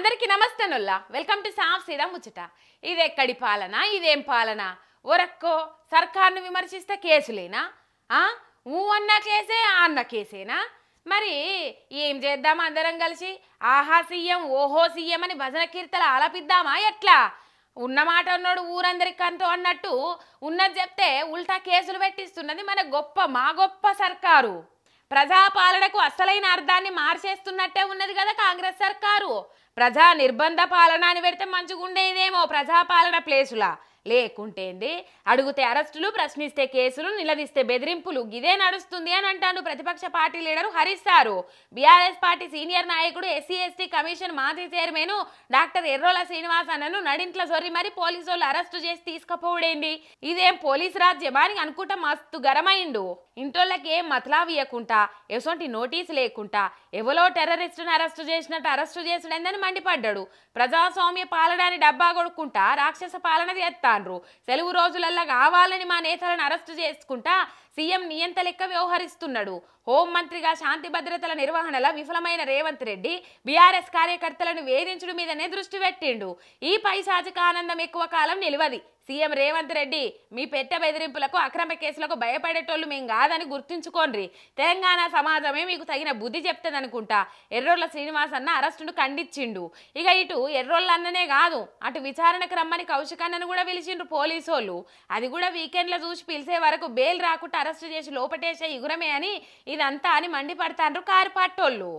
అందరికీ నమస్తేనుల్లా welcome to సాఫ్ సీదా ముచ్చట. ఇది ఎక్కడి పాలన, ఇదేం పాలన? ఒరక్కో సర్కార్ను విమర్శిస్తే కేసులేనా? ఊ అన్న కేసే, ఆ అన్న కేసేనా? మరి ఏం చేద్దాం అందరం కలిసి? ఆహా సీఎం, ఓహో సీఎం అని భజన కీర్తన ఆలపిద్దామా ఎట్లా? ఉన్నమాట అన్నాడు ఊరందరికి అంతో అన్నట్టు ఉన్నది చెప్తే ఉల్టా కేసులు పెట్టిస్తున్నది మన మా గొప్ప సర్కారు. ప్రజాపాలనకు అసలైన అర్థాన్ని మార్చేస్తున్నట్టే ఉన్నది కదా కాంగ్రెస్ సర్కారు. ప్రజా నిర్బంధ పాలన అని పెడితే మంచిగుండేదేమో ప్రజాపాలన ప్లేసులా. లేకుంటేంది, అడుగుతే అరెస్టులు, ప్రశ్నిస్తే కేసులు, నిలదీస్తే బెదిరింపులు, ఇదే నడుస్తుంది అని అంటాను ప్రతిపక్ష party leader Harish sir. BRS party senior నాయకుడు, ఎస్సీ ఎస్టీ కమిషన్ మాజీ చైర్మన్ డాక్టర్ ఎర్రోల శ్రీనివాస్ అన్నను నడింట్ల సొర్రి మరి పోలీసు వాళ్ళు అరెస్టు చేసి తీసుకుపోవడేంది? ఇదేం పోలీసు రాజ్యమా అని అనుకుంటా మస్తు గరమైండు. ఇంటోళ్ళకి ఏం మతలావియకుంటా, ఎసొంటి నోటీసు లేకుండా ఎవరో టెర్రరిస్టును అరెస్టు చేసినట్టు అరెస్టు చేసుడేందని మండిపడ్డాడు. ప్రజాస్వామ్య పాలనని డబ్బా కొడుకుంటా రాక్షస పాలన చేస్తాండ్రు. సెలవు రోజులల్లా కావాలని మా నేతలను అరెస్టు చేసుకుంటా సీఎం నియంత లెక్క వ్యవహరిస్తున్నాడు. హోంమంత్రిగా శాంతి భద్రతల నిర్వహణలో విఫలమైన రేవంత్ రెడ్డి బీఆర్ఎస్ కార్యకర్తలను వేధించడం మీదనే దృష్టి పెట్టిండు. ఈ పైశాచిక ఆనందం ఎక్కువ కాలం నిలవది. సీఎం రేవంత్ రెడ్డి, మీ పెట్టె బెదిరింపులకు, అక్రమ కేసులకు భయపడేటోళ్ళు మేం కాదని గుర్తుంచుకోండి. తెలంగాణ సమాజమే మీకు తగిన బుద్ధి చెప్తుందనుకుంటా ఎర్రోళ్ల శ్రీనివాస్ అన్న అరెస్టును ఖండించిండు. ఇక ఇటు ఎర్రోళ్ళ అన్ననే కాదు, అటు విచారణకు రమ్మని కౌశిక్ అన్నను కూడా పిలిచిండ్రు పోలీసోళ్ళు. అది కూడా వీకెండ్లో చూసి పిలిచే వరకు బెయిల్ రాకుండా అరెస్టు చేసి లోపటేసే ఇగురమే అని ఇదంతా అని మండిపడతాండ్రు కారుపాటోళ్ళు.